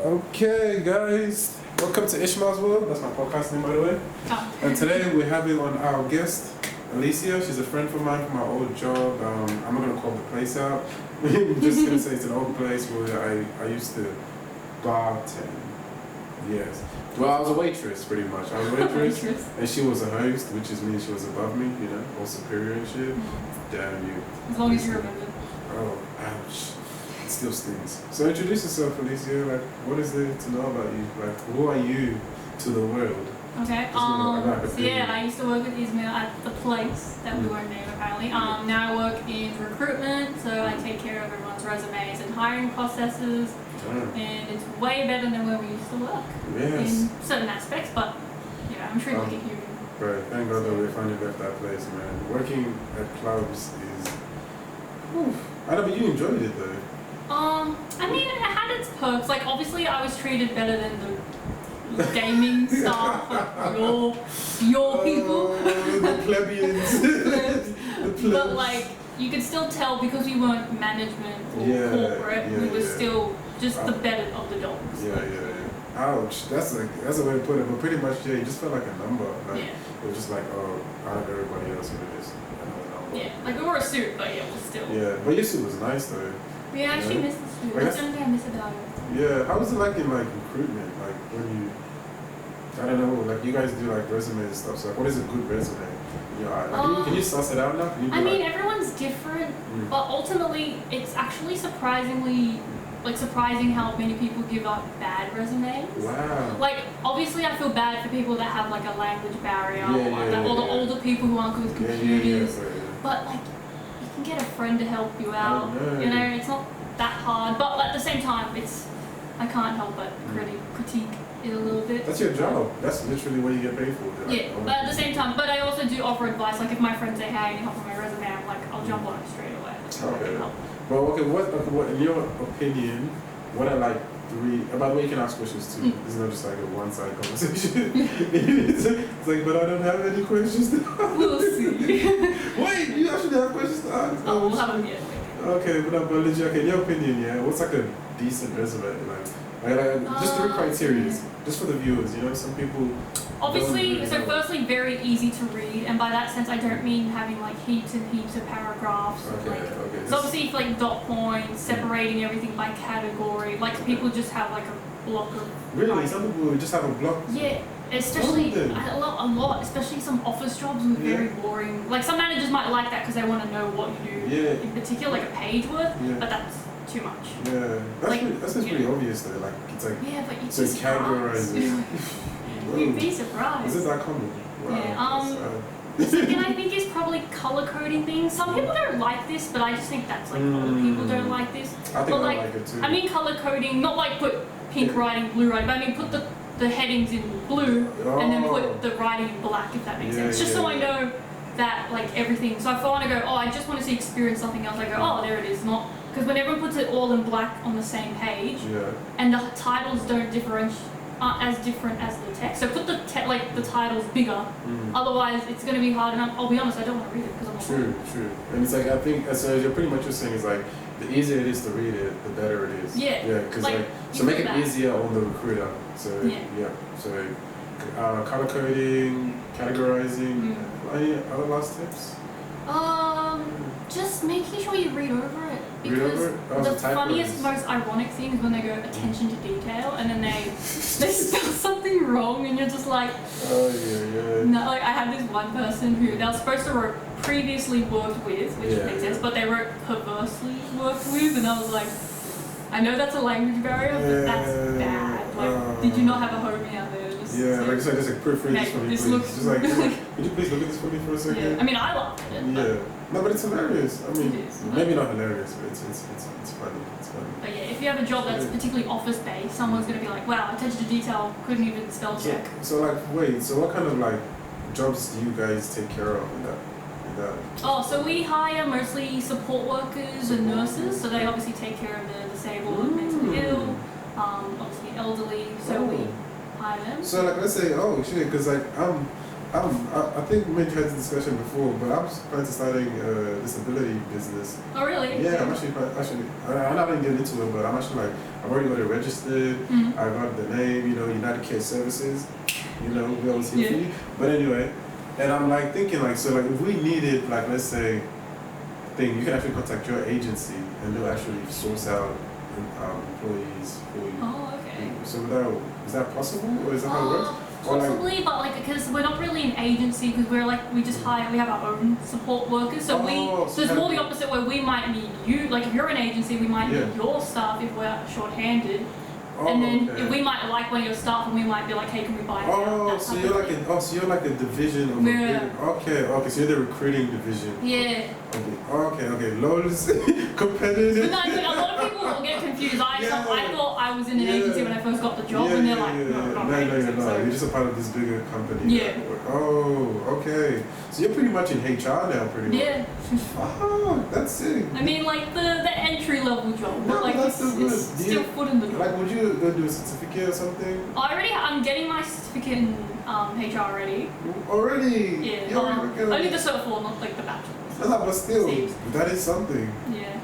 Okay, guys, welcome to Ismails World. That's my podcast name, by the way. Oh. And today we're having on our guest, Alysiah. She's a friend of mine from my old job. I'm not gonna call the place out. I'm just gonna say it's an old place where I used to bartend. Yes. Well, I was a waitress, pretty much. I was a waitress, and she was a host, which is means she was above me, you know, or superior and shit. Damn you. As long as you remember. Oh, ouch. It still stings. So introduce yourself, Alysiah. Like, what is there to know about you? Like, who are you to the world? Okay. So yeah, I used to work with Ismails at the place that we won't name apparently. Now I work in recruitment, so I take care of everyone's resumes and hiring processes. And it's way better than where we used to work in certain aspects, but yeah, I'm sure you'll get you. Right, thank God that we finally left that place, man. Working at clubs is, I know, but you enjoyed it though. I mean, it had its perks. Like, obviously, I was treated better than the gaming staff, like your people. The plebeians. The plebs. But like, you could still tell because we weren't management or corporate, we were still just the better of the dogs. Yeah. Ouch. That's a way to put it. But pretty much, you just felt like a number. Like, it was just like, out of everybody else, it was just another number. Yeah, like we wore a suit, but yeah, it was still. Yeah, but your suit was nice though. Yeah, I actually miss the suit. That's the only thing I miss about it. Yeah, how was it like in like recruitment? Like when you, I don't know, like you guys do like resumes and stuff. So like, what is a good resume? Can you suss it out now? I mean, everyone's different, but ultimately, it's actually surprising how many people give up bad resumes. Wow. Like, obviously, I feel bad for people that have like a language barrier or the older people who aren't good with computers. But like, you can get a friend to help you out. You know, it's not that hard. But at the same time, I can't help but critique it a little bit. That's your job. That's literally what you get paid for. Yeah, but at the same time, but I also do offer advice. Like if my friends say, "Hey, I need help with my resume," I'm like, I'll jump on it straight away. Okay. Well, okay. What in your opinion? What are like three? By the way, you can ask questions too. This is not just like a one-side conversation. It's like, but I don't have any questions to ask. We'll see. Wait, you actually have questions to ask? Oh, we'll have them yet. Okay, but legit. Okay, in your opinion, what's like a decent resume like? Just three criteria, just for the viewers. You know, some people. Obviously, so firstly, very easy to read, and by that sense, I don't mean having like heaps and heaps of paragraphs. Okay. So obviously, like dot points, separating everything by category. Like people just have like a block of. Really, some people just have a block. Yeah, especially a lot. Especially some office jobs with very boring. Like some managers might like that because they want to know what you do in particular, like a page worth. But that's too much. Yeah, that's pretty obvious though. Like it's like but so it's categorized. You'd be surprised. Is it that common? Wow. Yeah. The second I think is probably color coding things. Some people don't like this, but I just think that's like other people don't like this. I think I like it too. I mean color coding, not like put pink writing, blue writing, but I mean put the headings in blue and then put the writing in black, if that makes sense. Just so I know that like everything. So if I want to go, I just want to see experience something else, I go, there it is. Not because when everyone puts it all in black on the same page, and the titles aren't as different as the text. So put the titles bigger. Otherwise, it's going to be hard. And I'll be honest, I don't want to read it because I'm not. True. And it's like I think so. You're pretty much saying is like the easier it is to read it, the better it is. Yeah. Because so make it easier on the recruiter. So So color coding, categorizing. Any other last tips? Just making sure you read over it. Because the funniest, most ironic thing is when they go attention to detail and then they spell something wrong and you're just like, no, like I had this one person who they were supposed to wrote previously worked with, which makes sense, but they wrote perversely worked with, and I was like, I know that's a language barrier, but that's bad. Like, did you not have a homie out there? Just like proofread this for me, please. Just like, could you please look at this for me for a second? Yeah. I mean, I loved it. No, but it's hilarious. I mean, maybe not hilarious, but it's funny. It's funny. But yeah, if you have a job that's particularly office-based, someone's going to be like, wow, attention to detail, couldn't even spell check. So what kind of like jobs do you guys take care of in that? So we hire mostly support workers and nurses, so they obviously take care of the disabled, mentally ill, obviously elderly, so we hire them. So like, let's say, because like I think we had this discussion before, but I'm planning to starting a disability business. Oh, really? Yeah, I'm I'm not even getting into it, but I'm actually like, I've already got it registered. I got the name, you know, United Care Services. You know, we always see for you. But anyway, and I'm like thinking like, so like if we needed like, let's say, thing, you can actually contact your agency and they'll actually source out employees for you. Oh, okay. So is that possible, or is that how it works? Possibly, but like because we're not really an agency, because we're like we have our own support workers, so so it's more the opposite where we might need you. Like if you're an agency, we might need your staff if we're short-handed. And then if we might like one of your staff, and we might be like, hey, can we buy it? So you're like a division of okay, so you're the recruiting division. Yeah. Okay, loads competitive. But no, a lot of people will get confused. I thought I was in an agency when I first got the job, and they're like, no, you're not. You're just a part of this bigger company. Yeah. Oh, okay. So you're pretty much in HR now, pretty much. Yeah. Oh, that's it. I mean, like the entry level job, No, like that's still good. it's still foot in the door. Like, would you go do a certificate or something? I'm getting my certificate in HR already. Already? Yeah. Only the Cert 4, not like the bachelor's. But still, that is something. Yeah.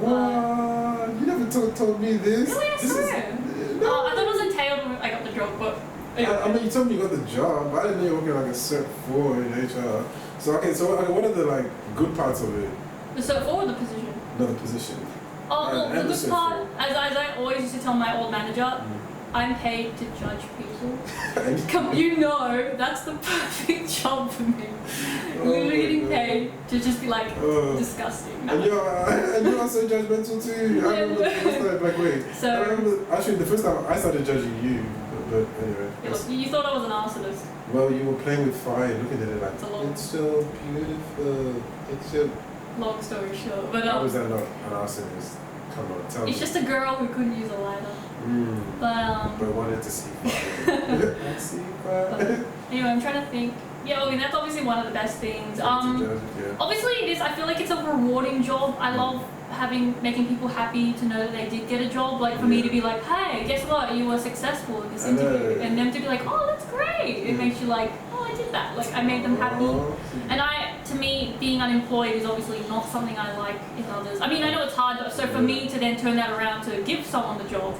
What? You never told me this. Really, I swear. I thought it was entailed when I got the job, but. I mean, you told me you got the job, but I didn't know you were working like a Cert 4 in HR. So what are the like good parts of it? The Cert 4 or the position? No, the position. Oh, well, the good part, as I always used to tell my old manager, I'm paid to judge people. You know, that's the perfect job for me. Literally getting paid to just be like disgusting. And you're also judgmental too. I remember the first time, like wait. I remember actually the first time I started judging you, but anyway. You thought I was an arsonist. Well, you were playing with fire, looking at it like, it's so beautiful. It's so. Long story short, but how was that not an arsonist? Come on, tell me. It's just a girl who couldn't use a lighter. But wanted to see fire. I see fire. Anyway, I'm trying to think. Yeah, I mean that's obviously one of the best things. Obviously it is. I feel like it's a rewarding job. I love making people happy to know that they did get a job. Like for me to be like, hey, guess what? You were successful in this interview, and them to be like, oh, that's great. It makes you like, oh, I did that. Like I made them happy. And to me, being unemployed is obviously not something I like in others. I mean, I know it's hard, but so for me to then turn that around to give someone the job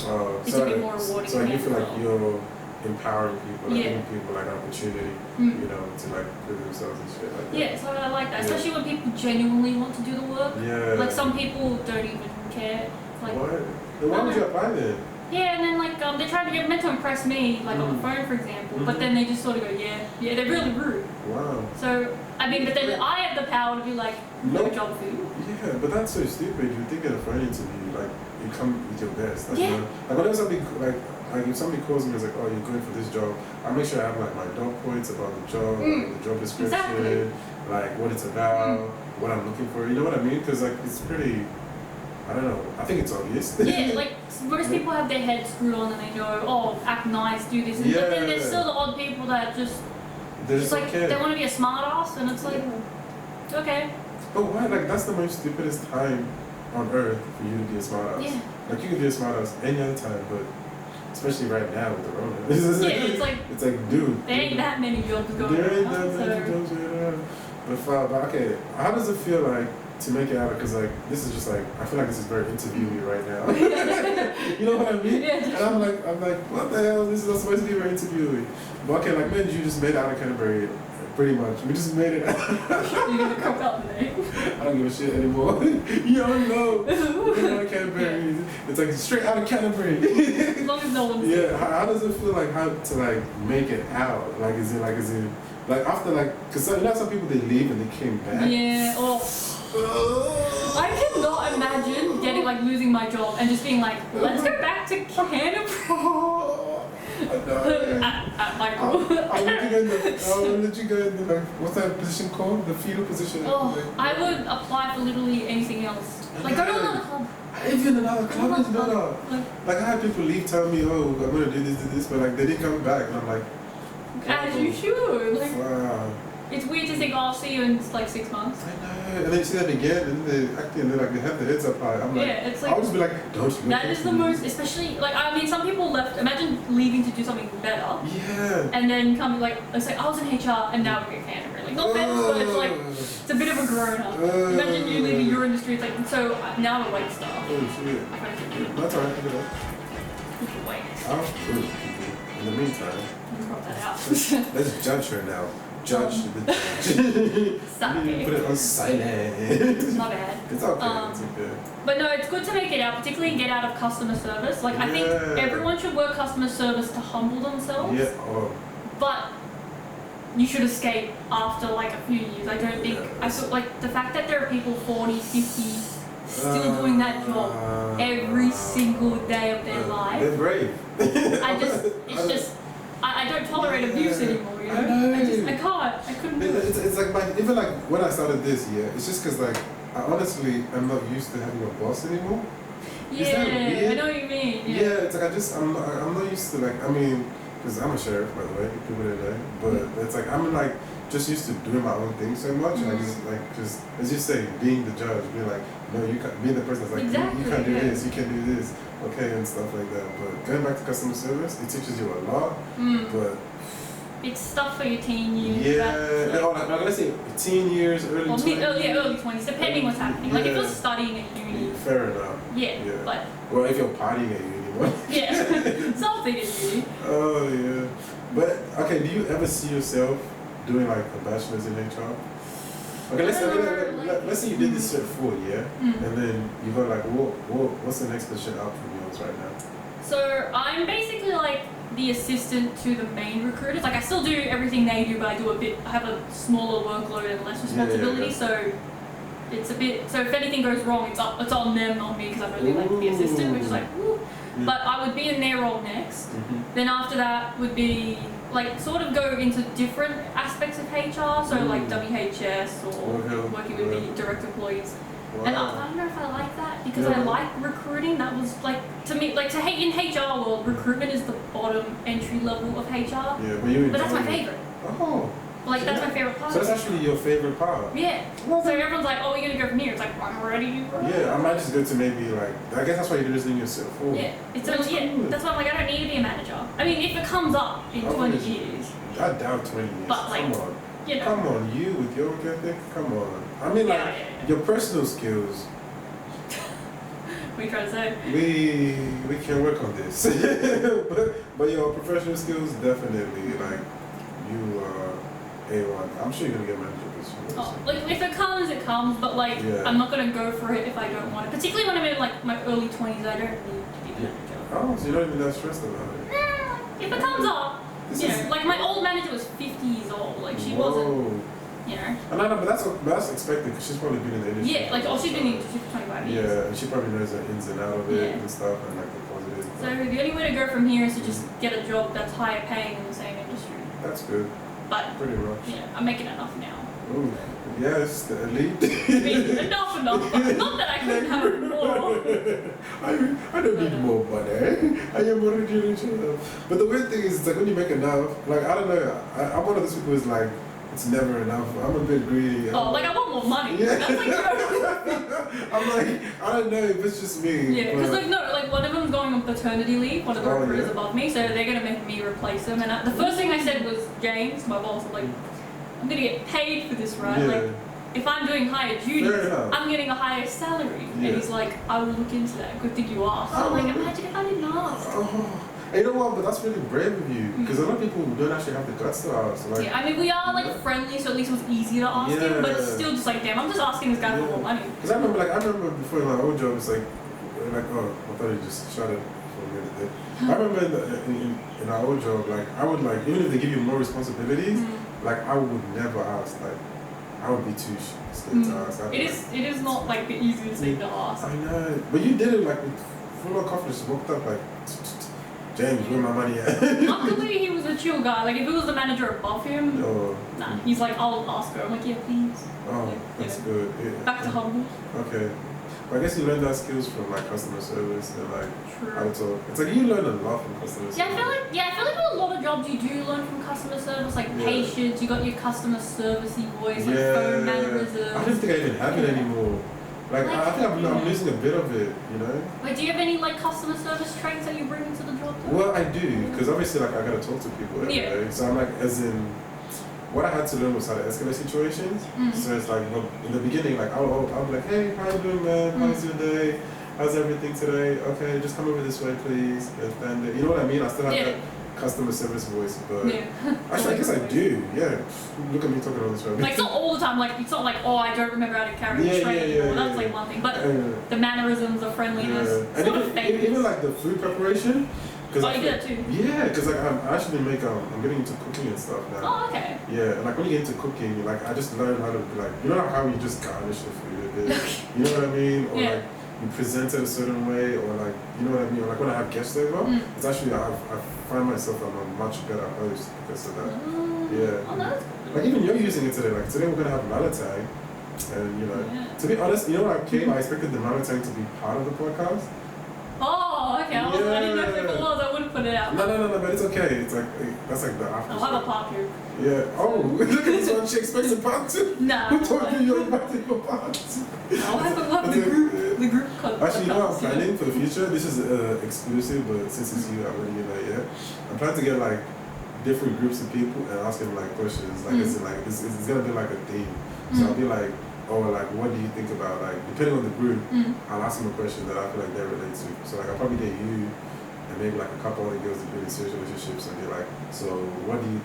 is a bit more rewarding. So you feel like you're empowering people, like giving people like an opportunity, you know, to like prove themselves and shit like that. Yeah, so I like that, especially when people genuinely want to do the work. Yeah. Like some people don't even care. Like what? Then why would you apply then? Yeah, and then like they try to get meant to impress me, like on the phone, for example. But then they just sort of go, yeah, they're really rude. Wow. So I mean, but then I have the power to be like, no job for you. Yeah, but that's so stupid. You think in a phone interview, like you come with your best. Like, like whenever somebody like if somebody calls me and is like, oh, you're going for this job, I make sure I have like my dog points about the job, like, the job description, like what it's about, what I'm looking for. You know what I mean? Because like it's pretty. I don't know. I think it's obvious. Yeah, like most people have their heads screwed on and they know, oh, act nice, do this. And but then there's still the odd people that just like they want to be a smart ass, and it's like, okay. But why? Like that's the most stupidest time on earth for you to be a smart ass. Yeah. Like you can be a smart ass any other time, but especially right now with the Rona. It's like, dude. There ain't that many jobs going on. There ain't that many jobs going on. But okay, how does it feel like to make it out? Because like this is just like I feel like this is very interviewing right now. You know what I mean? Yeah. And I'm like, what the hell? This is not supposed to be very interviewing. But okay, like man, you just made out of Canterbury. Pretty much. We just made it. You're gonna cook up the name. I don't give a shit anymore. You don't know. Canterbury. It's like straight out of Canterbury. As long as no one's how does it feel like how to like make it out? Like is it after like because you know some people they leave and they came back. Yeah. I cannot imagine getting like losing my job and just being like, let's go back to Canterbury. At Michael. I'll let you go in the what's that position called? The fetal position. I would apply for literally anything else. Like go to another club. Even another club is better. Like I had people leave tell me, oh, I'm gonna do this, but like they didn't come back, and I'm like, as you should. Wow. It's weird to think, oh, I'll see you in like 6 months. I know. And then you see them again, and they acting, and they have their heads up high. I'm like, yeah, it's like, I would just be like, don't you? That is the most, especially, like, I mean, some people left, imagine leaving to do something better. Yeah. And then coming, like, it's like, I was in HR, and now we're getting really. Not better, but it's like, it's a bit of a grown-up. Imagine you leaving your industry, it's like, so now we're wait staff. Oh, shit. That's alright, pick it up. We can wait. In the meantime, Let's crop that out. let's judge her now. Judge the judge. Suck it. Put it on silent. It's not bad. It's okay, it's okay. But no, it's good to make it out, particularly get out of customer service. Like, I think everyone should work customer service to humble themselves. Yeah, oh. But you should escape after like a few years. I don't think, I feel like the fact that there are people 40, 50 still doing that job every single day of their life. They're brave. I don't tolerate abuse anymore, you know? I can't. I couldn't do it. It's like even like when I started this year, it's just because like I honestly am not used to having a boss anymore. Yeah, I know what you mean. Yeah, it's like I'm not used to like, I mean, because I'm a sheriff by the way, people didn't know, but it's like I'm like just used to doing my own thing so much, and I just as you say, being the judge, being like, no, you can't, being the person that's like, you can't do this, you can do this, okay, and stuff like that. But going back to customer service, it teaches you a lot, but it's stuff for your teen years. Yeah, like let's say teen years, early 20s. Early 20s, depending what's happening. Like if you're studying at uni. Fair enough. Yeah, but. Well, if you're partying at uni, what? Yeah, something at uni. Oh yeah, but okay. Do you ever see yourself doing like a bachelor's in HR? Okay, let's say you did this shit for a year, and then you go like, what's the next position out from yours right now? So I'm basically like the assistant to the main recruiters. Like I still do everything they do, but I have a smaller workload and less responsibility. So it's a bit. So if anything goes wrong, it's on them, not me, because I'm only like the assistant, which is like, woo. But I would be in their role next. Then after that would be like sort of go into different aspects of HR, so like WHS or working with the direct employees. Wow. And I don't know if I like that because I like recruiting. That was like, to me, like in HR world, recruitment is the bottom entry level of HR. Yeah, but that's my favorite. Oh. Like that's my favorite part. So that's actually your favorite part. Yeah. So everyone's like, oh, you're gonna go from here. It's like, I'm ready. Yeah, I might just go to maybe like, I guess that's why you're just doing yourself forward. Yeah. That's why I'm like, I don't need to be a manager. I mean, if it comes up in 20 years. I doubt 20 years. But like, come on. You know. Come on, you with your work ethic. Come on. I mean, like your personal skills. What are you trying to say? We can work on this, but your professional skills definitely like you are A1. I'm sure you're gonna get manager position. Oh, like if it comes, it comes. But like, I'm not gonna go for it if I don't want it. Particularly when I'm in like my early 20s, I don't need to be a manager. Oh, so you're not even that stressed about it? If it comes up, like my old manager was 50 years old. Like she wasn't. You know. No, but that's expected because she's probably been in the industry. Yeah, like she's been in the industry for 25 years. Yeah, and she probably knows the ins and outs of it and stuff and like the positives. So the only way to go from here is to just get a job that's higher paying in the same industry. That's good. But pretty much. Yeah, I'm making enough now. Ooh, yes, the elite. enough. Not that I couldn't have more. I don't need more money. I am already rich enough. But the weird thing is, it's like when you make enough, like I don't know, I'm one of those people who's like, it's never enough. I'm a bit greedy. Like I want more money. Yeah. That's like, I'm like, I don't know if it's just me. Yeah, because like one of them's going on paternity leave, one of the recruiters above me, so they're going to make me replace him. And the first thing I said was, James, my boss, I'm like, I'm going to get paid for this, right? Yeah. Like, if I'm doing higher duties, I'm getting a higher salary. Yeah. And he's like, I will look into that. Good thing you asked. So I'm like, imagine if I didn't ask. You know what? But that's really brave of you, because a lot of people don't actually have the guts to ask. Like, I mean, we are like friendly, so at least it was easier to ask him. But it's still just like, damn, I'm just asking this guy for more money. Because I remember before in my old job, it's like oh, I thought you just shut it for a minute there. I remember in our old job, like I would like, even if they give you more responsibilities, like I would never ask. Like I would be too scared to ask. It is not like the easiest thing to ask. I know, but you did it like with full of confidence. You walked up like, James, where my money at? Luckily, he was a chill guy. Like, if it was the manager above him, nah, he's like, I'll ask her. I'm like, yeah, please. Oh, that's good. Yeah. Back to humble. Okay. But I guess you learn that skills from like customer service and like how True. to talk. It's like you learn a lot from customer service. Yeah, I feel like with a lot of jobs you do learn from customer service, like patience. You got your customer servicey voice, like phone mannerisms. I don't think I even have it anymore. Like I think I'm losing a bit of it, you know. Wait, do you have any like customer service traits that you bring into the job? Well, I do, because obviously like I gotta talk to people every day. So I'm like, as in, what I had to learn was how to escalate situations. So it's like, well, in the beginning, like I'll be like, hey, how you doing, man? How's your day? How's everything today? Okay, just come over this way, please. And you know what I mean? I still have that customer service voice, but actually, I guess I do. Yeah, look at me talking all this right. Like it's not all the time. Like it's not like, oh, I don't remember how to carry a tray anymore. That's like one thing, but the mannerisms, the friendliness, and even like the food preparation. Oh, you do that too? Yeah, because like I actually make I'm getting into cooking and stuff now. Oh, okay. Yeah, and like when you get into cooking, like I just learn how to like, you know how you just garnish the food a bit. You know what I mean? Or like you present it a certain way, or like, you know what I mean? Or like when I have guests over, it's actually I find myself I'm a much better host because of that. Yeah. Oh, that's cool. Like even you're using it today. Like today we're gonna have Malatang, and you know, to be honest, you know what I came, I expected the Malatang to be part of the podcast. Oh, okay. I didn't know if it was. I wouldn't put it out. No, but it's okay. It's like that's like the after. I'll have a part two. Yeah. Oh, look at this one. She expects a part two. Nah. Who told you you're inviting for part two? I'll have the group code. Actually, you know what I'm planning for the future? This is exclusive, but since it's you, I'm letting you know. Yeah, I'm planning to get like different groups of people and ask them like questions. Like it's gonna be like a theme. So I'll be like, oh, like what do you think about, like depending on the group, I'll ask them a question that I feel like they relate to. So like I'll probably get you and maybe like a couple other girls that be in serious relationships and be like, so what do you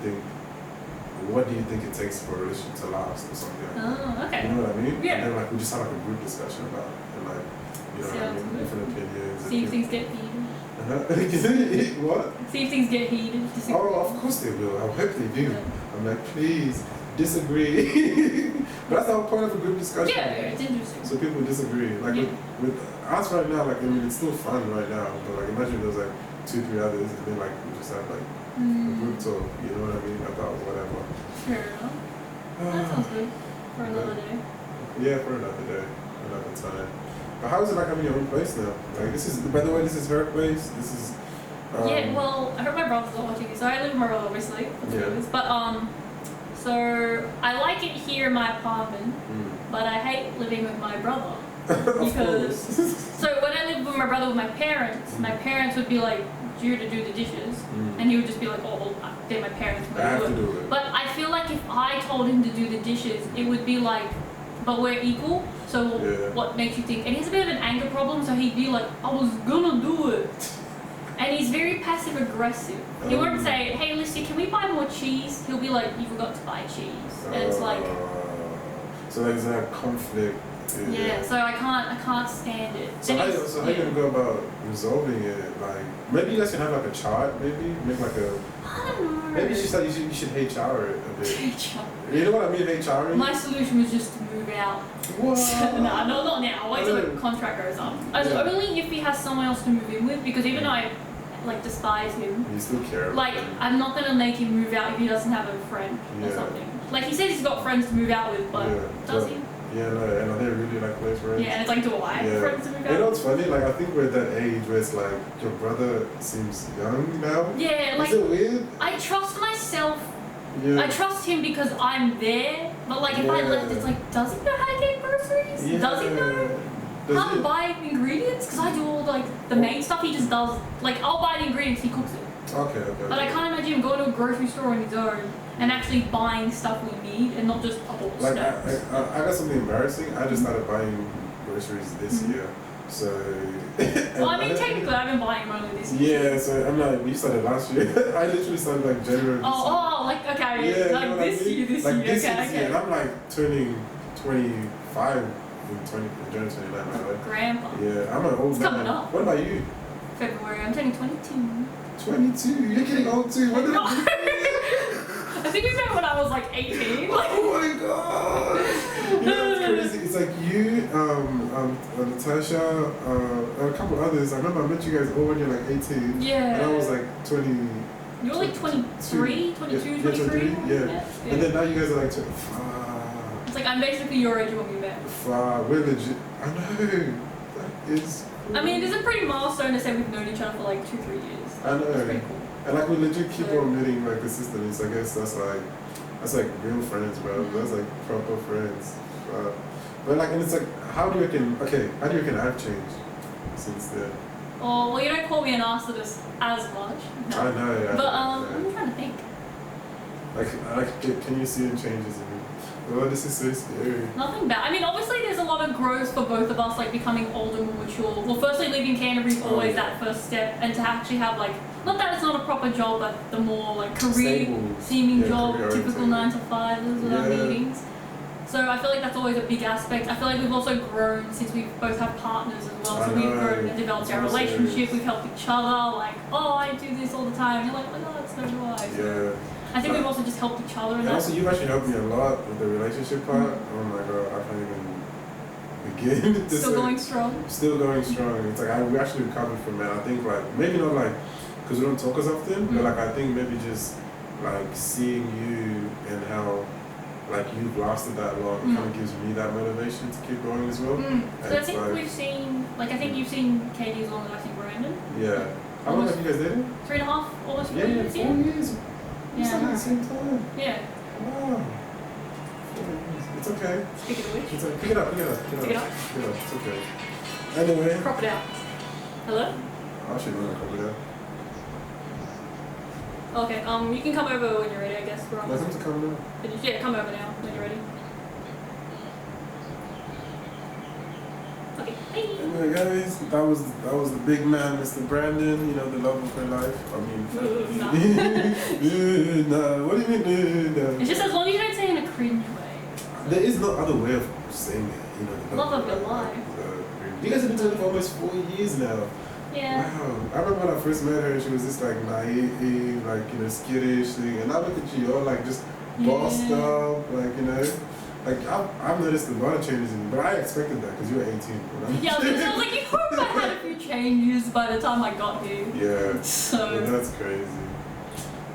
think it takes for a relationship to last or something like that? Oh, okay. You know what I mean? Yeah. And then like we just have like a group discussion about it and like, you know what I mean? Different opinions. See if things get heated. What? See if things get heated. Oh, of course they will. I hope they do. I'm like, please disagree. But that's the whole point of a group discussion. Yeah, it's interesting. So people disagree. Like with us right now, like I mean, it's still fun right now. But like imagine there's like 2-3 others, and then like we just have like a group talk. You know what I mean? About whatever. Fair enough. That sounds good for another day. Yeah, for another day, another time. But how is it like having your own place now? Like this is, by the way, this is her place. This is. Yeah. Well, I hope my brother's not watching this. So I live with my brother, obviously. But so I like it here in my apartment, but I hate living with my brother because. So when I lived with my parents would be like, "You to do the dishes," and he would just be like, "Oh, well, they're my parents, I have to do it." But I feel like if I told him to do the dishes, it would be like, "But we're equal, so what makes you think?" And he has a bit of an anger problem, so he'd be like, "I was gonna do it." And he's very passive aggressive. He won't say, "Hey, Alysia, can we buy more cheese?" He'll be like, "You forgot to buy cheese," and it's like. So there's that conflict. Yeah, so I can't stand it. So how you gonna go about resolving it? Like maybe you guys can have like a chart, maybe make like a. I don't know. Maybe you should HR it a bit. HR. You know what I mean, HR? My solution was just to move out. What? No, not now. I'll wait till the contract goes up. Only if he has someone else to move in with, because even though I like despise him, you still care. Like I'm not gonna make him move out if he doesn't have a friend or something. Like he says he's got friends to move out with, but does he? Yeah, no, and are they really like close friends? Yeah, and it's like, do I have friends to move out? You know what's funny? Like I think we're at that age where it's like your brother seems young now. Yeah, like is it weird? I trust myself. Yeah. I trust him because I'm there. But like if I left, it's like, does he know how to get groceries? Yeah. Does he know how to buy ingredients? Because I do all like the main stuff. He just does. Like I'll buy the ingredients, he cooks it. Okay. But I can't imagine him going to a grocery store on his own and actually buying stuff we need and not just a couple of like snacks. I got something embarrassing. I just started buying groceries this year. So. Well, I mean, technically, I've been buying them only this year. Yeah, so I'm like, we started last year. I literally started like January. Like okay, yeah, like this year, okay. And I'm like turning 25 in January 29, by the way. Grandpa. Yeah, I'm an old man. Coming up. What about you? February. I'm turning 22. 22. You're getting old too. What did I think we met when I was like 18. Oh my god! You know, it's crazy. It's like you, Natasha, a couple others. I remember I met you guys all when you're like 18. Yeah. And I was like 20. You're like 23, 22, 23. Yeah. And then now you guys are like 25. It's like I'm basically your age when we met. We're legit. I know. is cool. I mean, it is a pretty milestone to say we've known each other for like 2-3 years. I know. That's pretty cool. And like we legit keep on meeting like consistently. So I guess that's like real friends, bro. That's like proper friends. But like, and it's like, how do you reckon I've changed since then? Oh, well, you don't call me an narcissist as much. No. I know. But I'm trying to think. Like, can you see the changes in me? Oh, this is so scary. Nothing bad. I mean, obviously there's a lot of growth for both of us, like becoming older, more mature. Well, firstly, leaving Canterbury is always that first step, and to actually have like, not that it's not a proper job, but the more like career-seeming job, typical 9 to 5, those are our meetings. So I feel like that's always a big aspect. I feel like we've also grown since we both have partners as well. So we've grown and developed our relationship. We've helped each other. Like, oh, I do this all the time. You're like, oh my god, so do I. So I think we've also just helped each other. And also, you've actually helped me a lot with the relationship part. Oh my god, I can't even begin. Still going strong. Still going strong. It's like we actually recovered from that. I think like maybe not like because we don't talk as often, but like I think maybe just like seeing you and how like you've lasted that long kind of gives me that motivation to keep going as well. So I think we've seen, like I think you've seen Katie as long as I've seen Brandon. Yeah. How long have you guys dated? 3.5, almost 4 years. 4 years. Yeah. At the same time. Yeah. Wow. It's okay. Speaking of which. It's okay. Pick it up. It's okay. Anyway. Crop it out. Hello? I should really crop it out. Okay, you can come over when you're ready, I guess. We're Let him to come now. Yeah, come over now when you're ready. Okay, bye. Anyway, guys, that was the big man, Mr. Brandon. You know, the love of her life. I mean, nah. What do you mean? Nah. It's just as long as you don't say it in a cringe way. There is no other way of saying it. You know, the love of your life. You guys have been together for almost 4 years now. Yeah. Wow. I remember when I first met her, she was just like naive, like, you know, skittish thing. And now look at you, all like just bossed up, like, you know. Like, I've noticed a lot of changes in you, but I expected that because you were 18. Yeah, I was like, you hope I had a few changes by the time I got here. Yeah. So. Yeah, that's crazy.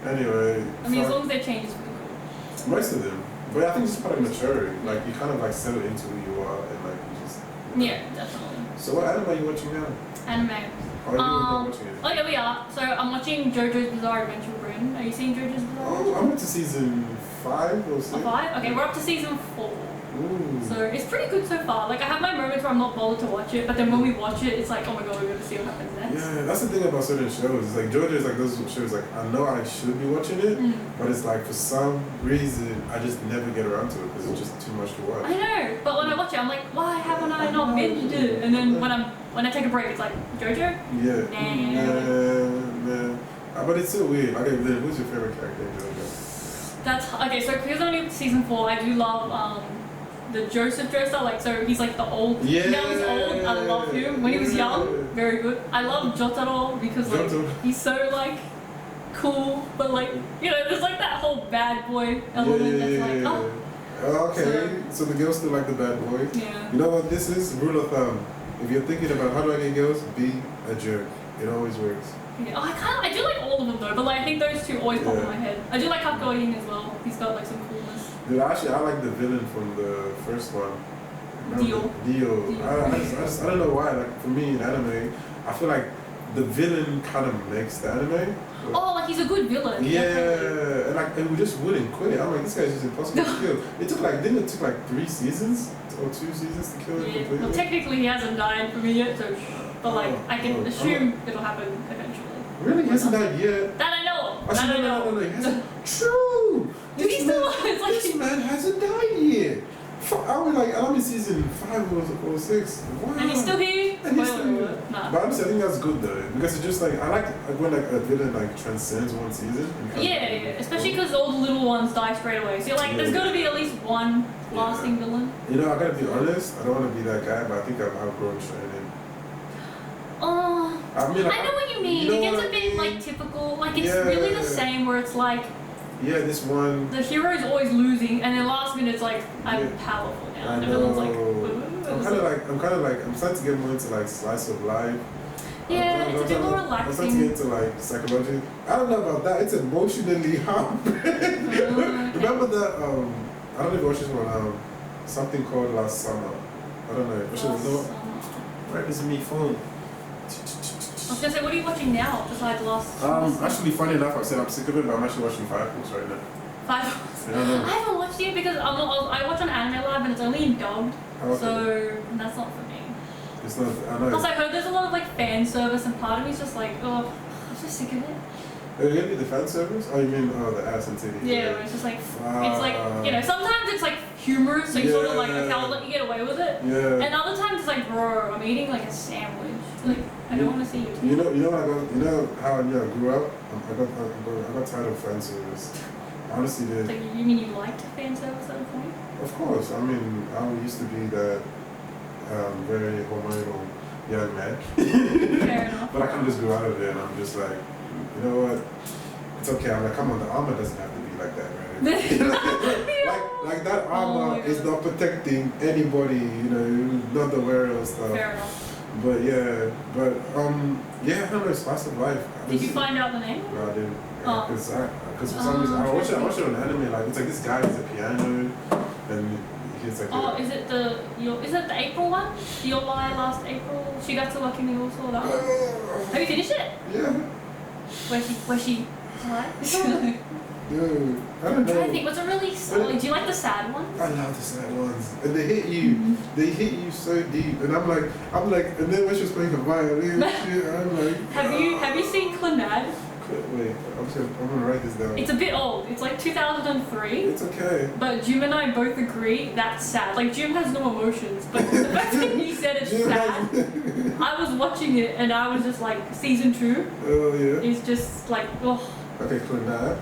Anyway. I mean, as long as they change, it's pretty cool. Most of them. But I think it's just part of maturity. Like, you kind of like settle into who you are and like you just. You know. Yeah, definitely. So what anime are you watching now? Anime. Watching it? Oh yeah, we are. So I'm watching JoJo's Bizarre Adventure with Bryn. Are you seeing JoJo's Bizarre Adventure? Oh, I'm up to season 5 or 6. 5? Okay, we're up to season 4. Ooh. So it's pretty good so far. Like I have my moments where I'm not bothered to watch it, but then when we watch it, it's like, oh my god, we're gonna see what happens next. Yeah, that's the thing about certain shows. It's like JoJo is like those shows. Like I know I should be watching it, but it's like for some reason I just never get around to it because it's just too much to watch. I know, but when I watch it, I'm like, why haven't I not binged it? And then when I take a break, it's like JoJo. Yeah. Nah. But it's so weird. Okay, then who's your favorite character in JoJo? That's okay. So because I'm only season 4, I do love the Joseph Joestar. Like so, he's like the old. Yeah. Now he's old. I love him. When he was young, very good. I love Jotaro because like he's so like cool, but like you know, there's like that whole bad boy element that's like Okay, so the girls still like the bad boy. Yeah. You know what this is? Rule of thumb. If you're thinking about how do I get girls, be a jerk. It always works. Yeah. Oh, I do like all of them though, but like I think those two always pop in my head. I do like Hakuin as well. He's got like some coolness. Dude, actually, I like the villain from the first one. Dio. I don't know why. Like for me in anime, I feel like the villain kind of makes the anime. Like he's a good villain. Yeah, and we just wouldn't quit. I'm like, this guy's just impossible to kill. It took like 3 seasons or 2 seasons to kill him completely. Well, technically he hasn't died for me yet, so but like I can assume it'll happen eventually. Really, he hasn't died yet. That I know. No, he hasn't. True. Dude, he's still alive. It's like this man hasn't died yet. I'm in season 5 or 6. Wow. And he's still here. And he's still here. Nah. But honestly, I think that's good though, because it's just like I like when like a villain like transcends one season. Yeah, especially because all the little ones die straight away. So you're like, there's got to be at least one lasting villain. You know, I gotta be honest. I don't want to be that guy, but I think I've outgrown Shonen. I know what you mean. It gets a bit like typical. Like it's really the same where it's like. Yeah, this one. The hero's always losing, and then last minute it's like, I'm powerful now. And everyone's like, I'm starting to get more into like slice of life. Yeah, it's a bit more relaxing. I'm starting to get into like psychology. I don't know about that. It's emotionally hard. Remember that? I don't know if you watched this one. Something called Last Summer. I don't know. Where is me phone? I was gonna say, what are you watching now besides Lost? Actually, funny enough, I said I'm sick of it, but I'm actually watching Firefox right now. Firefox? Yeah, I haven't watched it because I watch on Anime Lab and it's only in dubbed, okay. so that's not for me. It's not. I know. Plus, I heard there's a lot of like fan service, and part of me's just like, oh, I'm just sick of it. Really, the fan service? Oh, you mean the ass and titties? Yeah, where it's just like, it's like, you know, sometimes it's like humorous, so you sort of like, okay, I'll let you get away with it. Yeah. And other times it's like, bro, I'm eating like a sandwich. Like, I don't want to see you. You know how I knew I grew up. I got tired of fan service. I honestly did. Like, you mean you liked fan service at a point? Of course. I mean, I used to be that very hormonal young man. Fair enough. But I kind of just grew out of it, and I'm just like, you know what? It's okay. I'm like, come on, the armor doesn't have to be like that, right? like that armor is not protecting anybody, you know, not the wearer and stuff. Fair enough. But yeah, I don't know, Spice of Life. Did you find out the name? No, I didn't. Because for some reason, I watched it on anime. Like, it's like this guy has a piano, and he's like. Oh, is it the April one? Your Lie last April? Shigatsu wa Kimi wo Sou da. Have you finished it? Yeah. Where she lied? Dude, I don't I'm trying to know. think. Was it really solid? Do you like the sad ones? I love the sad ones, and they hit you. They hit you so deep, and I'm like, and then when she was playing the violin, shit, I'm like. Have you seen Clannad? Wait, I'm gonna write this down. It's a bit old. It's like 2003. It's okay. But Jim and I both agree that's sad. Like, Jim has no emotions, but the fact that he said it's sad, I was watching it and I was just like, season 2 is just like, oh. Okay, Clannad.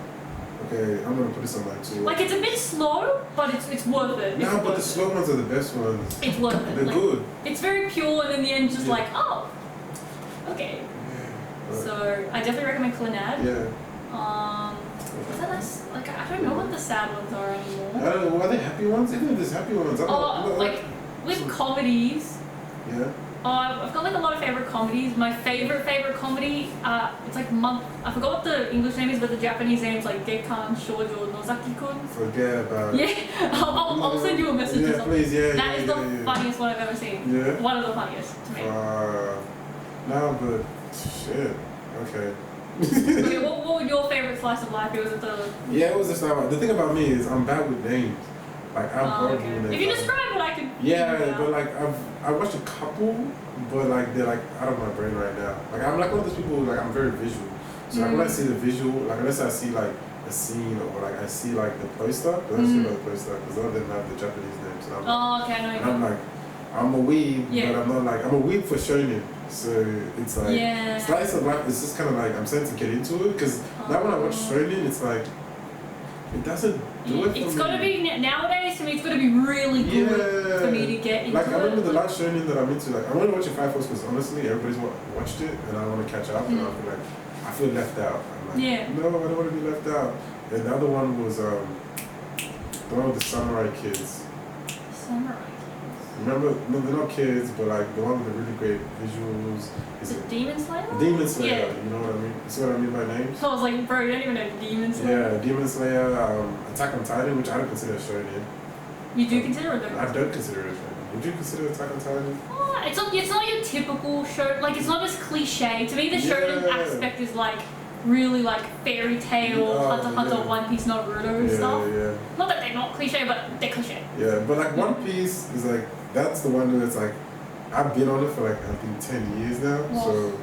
Okay, I'm gonna put this on my tool. Like, it's a bit slow, but it's worth it. No, but the slow ones are the best ones. It's worth it. They're like, good. It's very pure, and in the end, just like, oh, okay. Yeah, So I definitely recommend Clannad. Yeah. Is that nice? Like, I don't know what the sad ones are anymore. I don't know. Are they happy ones? Even if there's happy ones. Like with comedies. Yeah. I've got like a lot of favorite comedies. My favorite comedy, it's like I forgot what the English name is, but the Japanese name is like Gekan Shoujo Nozaki-kun. Forget about it. Yeah, I'll send you a message or something. Please, That is the funniest one I've ever seen. Yeah. One of the funniest to me. No, but shit. Okay. Okay, what was your favorite slice of life? It was at the. Yeah, it was just like the thing about me is I'm bad with names. Like I'm horrible with names. If you describe it, I could. Yeah, but like I watched a couple, but like they're like out of my brain right now. Like I'm like one of those people who, like I'm very visual. So like when I see the visual, like unless I see like a scene or like I see like the poster, but I don't see the poster because all of them have the Japanese names. And okay, I know. And I'm like, I'm a weeb, but I'm not like I'm a weeb for shonen. So it's like slice of life is just kind of like I'm starting to get into it because now when I watch shonen, it's like it doesn't do it for It's me. got to be nowadays to me. It's got to be really good for me to get into like I remember it. the last shonen that I'm into. Like I want to watch it 5 hours because honestly, everybody's watched it, and I want to catch up. And I feel left out. I'm like, no, I don't want to be left out. And the other one was the one with the samurai kids. Samurai. Remember, no, they're not kids, but like the one with the really great visuals. Is it Demon Slayer? Demon Slayer, Yeah. you know what I mean? You see what I mean by names? So I was like, bro, you don't even know Demon Slayer. Yeah, Demon Slayer, Attack on Titan, which I don't consider a shonen. You do consider it though? I don't consider it a shonen. Would you consider Attack on Titan? It's not your typical show. Like it's not as cliche. To me, the shonen aspect is like really like fairy tale, Hunter, One Piece, Naruto stuff. Yeah. Not that they're not cliche, but they're cliche. Yeah, but like One Piece is like that's the one that's like I've been on it for like I think 10 years now, so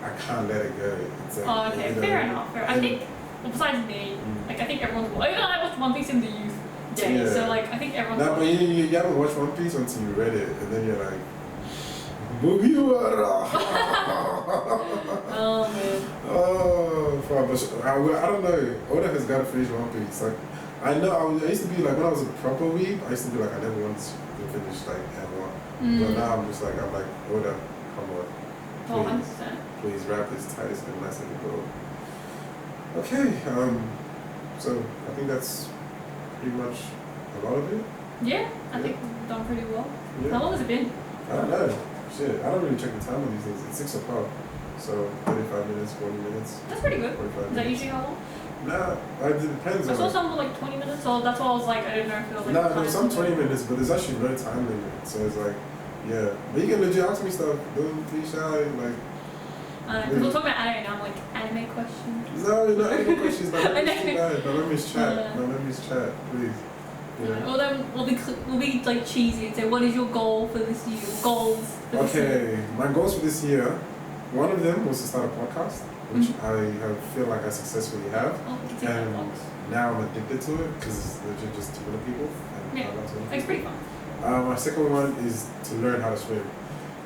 I can't let it go. It's like, okay, fair enough. I think besides me, like I think everyone's. Even I watched One Piece in the youth days, so like I think everyone's. No, but you haven't watched One Piece until you read it, and then you're like. Mugiwara! Oh man. Oh, but I don't know. Oda has got to finish One Piece. Like, I know I used to be like when I was a proper weeb, I used to be like I never wanted to finish like ever. But now I'm like Oda, come on. Please wrap this tight and nice and go. Okay, so I think that's pretty much a lot of it. Yeah, I think we've done pretty well. Yeah. How long has it been? I don't know. Shit, I don't really check the time on these things. It's 6 o'clock, so 35 minutes, 40 minutes. That's pretty good. 45 Is that usually how long? Nah, it depends. I saw some were like 20 minutes, so that's why I was like, I didn't know if it was like. Nah, there's some 20 minutes, but there's actually no time limit. So it's like, Yeah, but you can legit ask me stuff. Don't be shy. Like, Because we're talking about anime now. I'm like, anime questions. no, not anime questions. My I memory's too know. bad. My memory's chat. My memory's chat. Please. Yeah. Well, then we'll be like cheesy and say, what is your goal for this year? Goals for this year? Okay, my goals for this year. One of them was to start a podcast, which feel like I successfully have. Oh, we can take that And box. now I'm addicted to it because it's legit just too many people. And Yeah, I love too many it's people. pretty fun. My second one is to learn how to swim.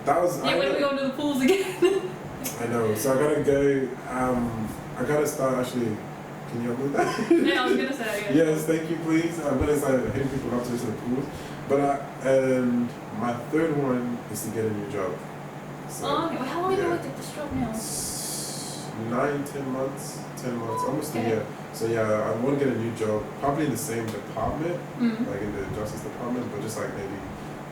That was Yeah, when are we going to the pools again? I know. So I gotta go. I gotta start actually. Can you help me with that? Yeah, I was gonna say. Yeah. Yes, thank you, please. I'm gonna start hitting people up to the pools. But and my third one is to get a new job. So, Oh, okay. Well, how long have you yeah. worked at this job now? 10 months, almost a Okay. year. So yeah, I want to get a new job, probably in the same department, Mm. like in the justice department, but just like maybe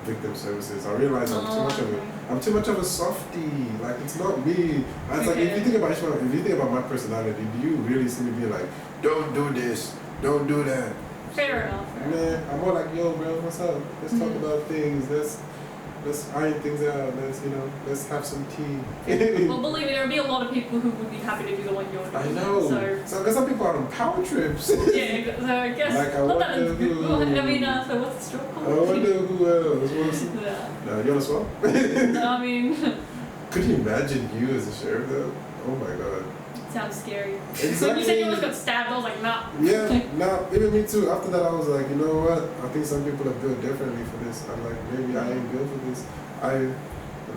victim services. I realize I'm too much of okay. I'm too much of a softie. Like it's not me. And it's like if Okay. you think about Ishmael, if you think about my personality, do you really see me be like, don't do this, don't do that? Fair enough. Fair enough. Nah, I'm more like, yo, bro, what's up? Let's talk Mhm. about things. Let's iron things out. Let's have some tea. Well, believe me, there would be a lot of people who would be happy to do the one you're doing. I know. So, because some people are on power trips. yeah, so I guess. Like, I not that wonder it's good. who- Well, I mean, so what's the stroke I called? wonder who else wants. Yeah. No, you wanna swap? No, I mean, Could you imagine you as a sheriff though? Oh my god. sounds scary. When Exactly. you said you almost got stabbed, I was like, nah. Yeah, nah, even me too. After that, I was like, you know what? I think some people are built differently for this. I'm like, maybe I ain't built for this. And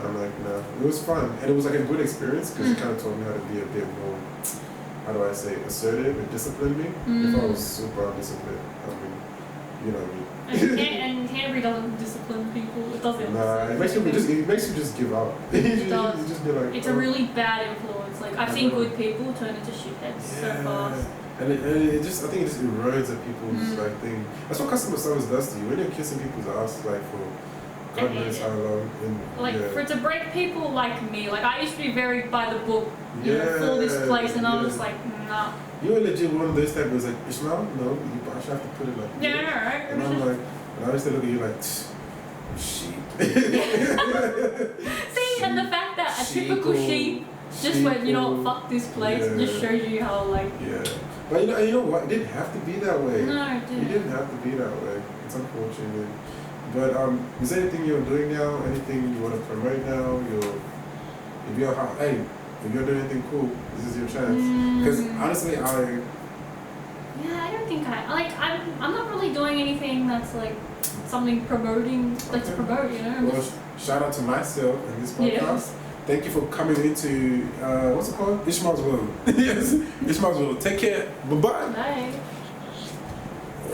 I'm like, nah. It was fun, and it was like a good experience because it kind of taught me how to be a bit more, how do I say, assertive and disciplined me. If I was super undisciplined, I mean, you know me. And Canterbury doesn't discipline people. It doesn't. Nah, it makes you just give up. you does. just be like, It's a really bad influence. Like I've seen good people turn into shitheads so fast. And it just, I think it just erodes at people's like thing. That's what customer service does to you when you're kissing people's ass like for God knows how long. And, Like for it to break people like me. Like I used to be very by the book, you know, for this place, and I was like, nah. You were legit one of those type who's like, Ishmael, no, you actually have to put it like Yeah, this. right. And I'm like, and I used to look at you like, sheep. See, and the fact that a typical sheep just went, you know what, fuck this place, just shows you how like. Yeah. But you know what? It didn't have to be that way. No, it didn't. It didn't have to be that way. It's unfortunate. But is there anything you're doing now? Anything you want to promote now? If you're doing anything cool, this is your chance. Because honestly, Yeah, I don't think I'm not really doing anything that's like something promoting, like to promote, you know. I'm well, just, shout out to myself and this podcast. Yeah. Thank you for coming into what's it called? Ishmael's World. Yes, Ishmael's World. Take care. Bye bye. bye.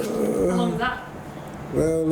How long is that? Well, let's